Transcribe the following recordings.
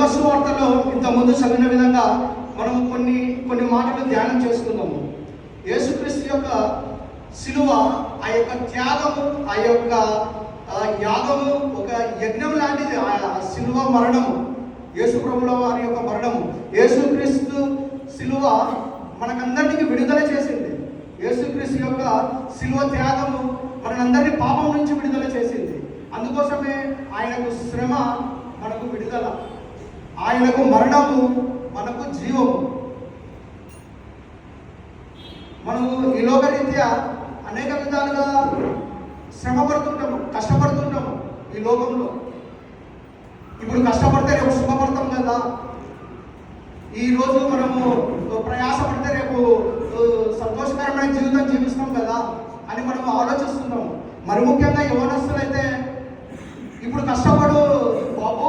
వార్తలో ఇంతకుముందు చదివిన విధంగా మనం కొన్ని మాటలు ధ్యానం చేసుకుందాము. యేసుక్రీస్తు యొక్క శిలువ, ఆ యొక్క త్యాగము, ఆ యొక్క యాగము ఒక యజ్ఞం లాంటిది. ఆ శిలువ మరణము, యేసు ప్రభుల వారి యొక్క మరణము, యేసుక్రీస్తు శిలువ మనకందరికీ విడుదల చేసింది. యేసుక్రీస్తు యొక్క శిలువ త్యాగము మనందరినీ పాపం నుంచి విడుదల చేసింది. అందుకోసమే ఆయనకు శ్రమ మనకు విడుదల, ఆయనకు మరణము మనకు జీవము. మనము ఈ లోకరీత్యా అనేక విధాలుగా శ్రమ పడుతుంటాము, కష్టపడుతుంటాము ఈ లోకంలో. ఇప్పుడు కష్టపడితే రేపు సుఖపడతాం కదా, ఈరోజు మనము ప్రయాసపడితే రేపు సంతోషకరమైన జీవితం జీవిస్తాం కదా అని మనం ఆలోచిస్తున్నాము. మరి ముఖ్యంగా యవ్వనస్తులైతే ఇప్పుడు కష్టపడు బాబు,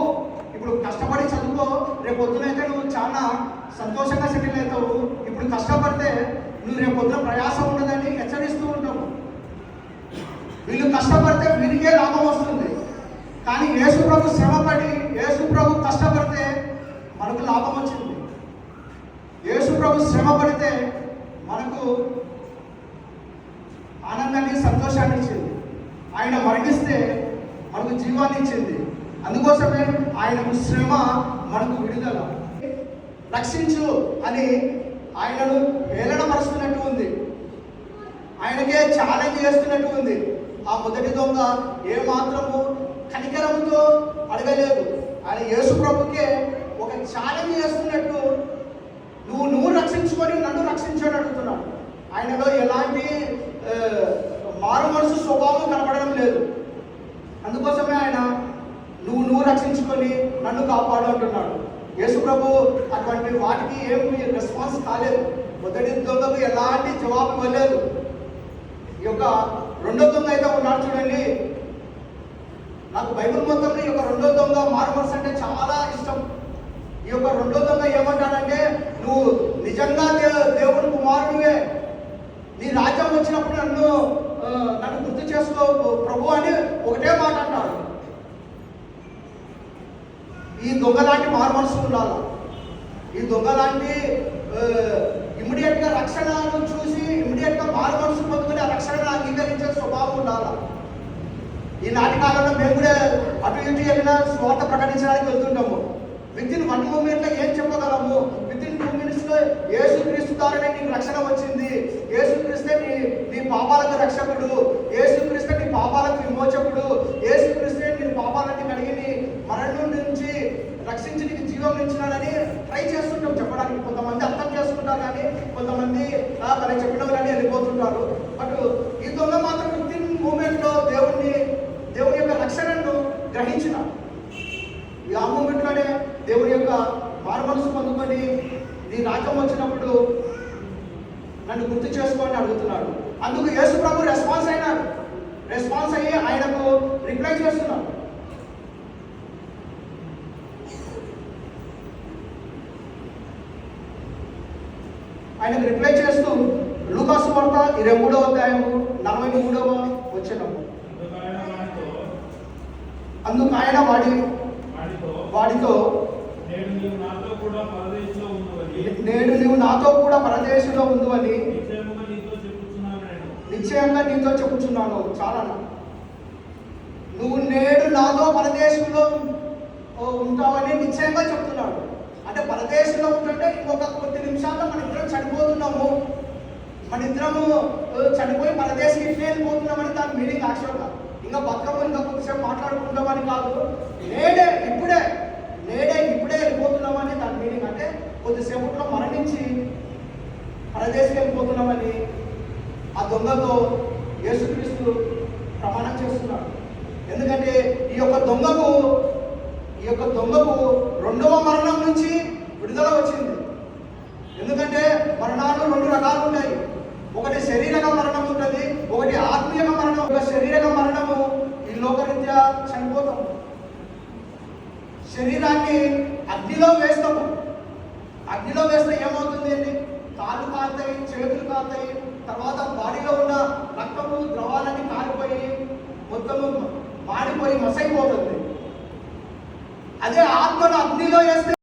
ఇప్పుడు కష్టపడి చదువుకో, రేపు పొద్దునైతే నువ్వు చాలా సంతోషంగా సెటిల్ అవుతావు, ఇప్పుడు కష్టపడితే నువ్వు రేపు పొద్దున ప్రయాసం ఉండదని హెచ్చరిస్తూ ఉంటాము. వీళ్ళు కష్టపడితే వీరికే లాభం వస్తుంది. కానీ యేసు ప్రభు శ్రమపడి, యేసు ప్రభు కష్టపడితే మనకు లాభం వచ్చింది. యేసు ప్రభు శ్రమ పడితే మనకు ఆనందాన్ని, సంతోషాన్ని ఇచ్చింది. ఆయన మరణిస్తే మనకు జీవాన్ని ఇచ్చింది. అందుకోసమే ఆయనకు శ్రమ మనకు విడుదల. రక్షించు అని ఆయనను వేలనపరుస్తున్నట్టు ఉంది, ఆయనకే ఛాలెంజ్ చేస్తున్నట్టు ఉంది. ఆ మొదటి దొంగ ఏమాత్రము కనికరంతో అడగలేదు. ఆయన యేసు ప్రభుకే ఒక ఛాలెంజ్ చేస్తున్నట్టు, నువ్వు రక్షించుకొని నన్ను రక్షించని అడుగుతున్నాడు. ఆయనలో ఎలాంటి మారు మనసు స్వభావం కనపడడం లేదు. అందుకోసమే ఆయన నువ్వు రక్షించుకొని నన్ను కాపాడు అంటున్నాడు. యేసు ప్రభు అటువంటి వాటికి ఏమి రెస్పాన్స్ కాలేదు. మొదటి దొంగకు ఎలాంటి జవాబు ఇవ్వలేదు. ఈ యొక్క రెండో దొంగ అయితే ఉన్నాడు చూడండి. నాకు బైబిల్ మొత్తంలో ఈ యొక్క రెండో దొంగ మారు మనసు అంటే చాలా ఇష్టం. ఈ యొక్క రెండో దొంగ ఏమంటాడంటే, నువ్వు నిజంగా దేవుని కుమారుడివే, నీ రాజ్యం వచ్చినప్పుడు నన్ను గుర్తు చేసుకో ప్రభు అని ఒకటే మాట అంటాడు. ఈ దొంగ లాంటి మారు మనసు ఉండాలి. ఈ దొంగ లాంటి ఇమ్మీడియట్గా రక్షణను చూసి ఇమ్మీడియట్గా మారు మనసు పొందుకుని ఆ రక్షణను అంగీకరించే స్వభావం ఉండాలి. ఈనాటి కాలంలో మేము కూడా అటు ఇటు వెళ్ళినా స్వార్థ ప్రకటించడానికి వెళ్తుంటాము. వితిన్ 1 మూమెంట్లో ఏం చెప్పగలము? వితిన్ 2 మినిట్స్లో యేసుక్రీస్తు ద్వారానే నీకు రక్షణ వచ్చింది, యేసుక్రీస్తే నీ పాపాలకు రక్షకుడు, యేసుక్రీస్తే నీ పాపాలకు విమోచకుడు, యేసుక్రీస్తే నీ పాపాలన్నీ కడిగి నీ మరణం నుంచి రక్షించి నీకు జీవం ఇచ్చినాడని ట్రై చేస్తుంటాం చెప్పడానికి. కొంతమంది అర్థం చేసుకుంటారు, కానీ కొంతమంది తనకి చెప్పిన కానీ వెళ్ళిపోతుంటారు. బట్ ఈ దొంగ మాత్రం వితిన్ మూమెంట్లో దేవుని యొక్క రక్షణను గ్రహించిన ఆ మూమెంట్లోనే దేవుని యొక్క మారు మనసు పొందుకొని నీ రాజ్యం వచ్చినప్పుడు నన్ను గుర్తు చేసుకోని అడుగుతున్నాడు. అందుకు యేసు ప్రభు రెస్పాన్స్ అయ్యి ఆయనకు రిప్లై చేస్తున్నాడు. ఆయనకు రిప్లై చేస్తూ లూకా సువార్త 23వ అధ్యాయము 43వ వచనం. అందుకు ఆయన వాడితో నేడు నీవు నాతో కూడా పరదేశంలో ఉందని నిశ్చయంగా నీతో చెప్పుచున్నాను. చాలా, నువ్వు నేడు నాతో పరదేశంలో ఉంటావని నిశ్చయంగా చెప్తున్నాడు. అంటే పరదేశంలో ఉంటుంటే ఇంకొక కొద్ది నిమిషాల్లో మన ఇద్దరం చనిపోతున్నాము, మన ఇద్దరము చనిపోయి పరదేశం ఇట్లా వెళ్ళిపోతున్నామని దాని మీనింగ్. యాక్చువల్గా ఇంకా బతుకమ్మ ఇంకా కొద్దిసేపు మాట్లాడుకుంటామని కాదు, ఇప్పుడే వెళ్ళిపోతున్నామని దాని మీనింగ్. అంటే కొద్దిసేపట్లో మరణించి పరదేశం వెళ్ళిపోతున్నామని ఆ దొంగతో యేసుక్రీస్తు ప్రమాణం చేస్తున్నాడు. ఎందుకంటే ఈ యొక్క దొంగకు రెండవ మరణం నుంచి విడుదల వచ్చింది. ఎందుకంటే మరణాలు 2 రకాలు ఉన్నాయి. ఒకటి శరీరక మరణం ఉంటుంది, ఒకటి ఆత్మీయ మరణం. ఒక శరీరక మరణము ఈ లోకరీత్యా చనిపోతాము, శరీరాన్ని అగ్నిలో వేస్తాము. అగ్నిలో వేస్తే ఏమవుతుంది అండి? కాళ్ళు కాలుతాయి, చేతులు కాలుతాయి, తర్వాత బాడీలో ఉన్న రక్తము ద్రవాలన్నీ కాలిపోయి మొత్తము మాడిపోయి మసైపోతుంది. అదే ఆత్మను అగ్నిలో వేస్తే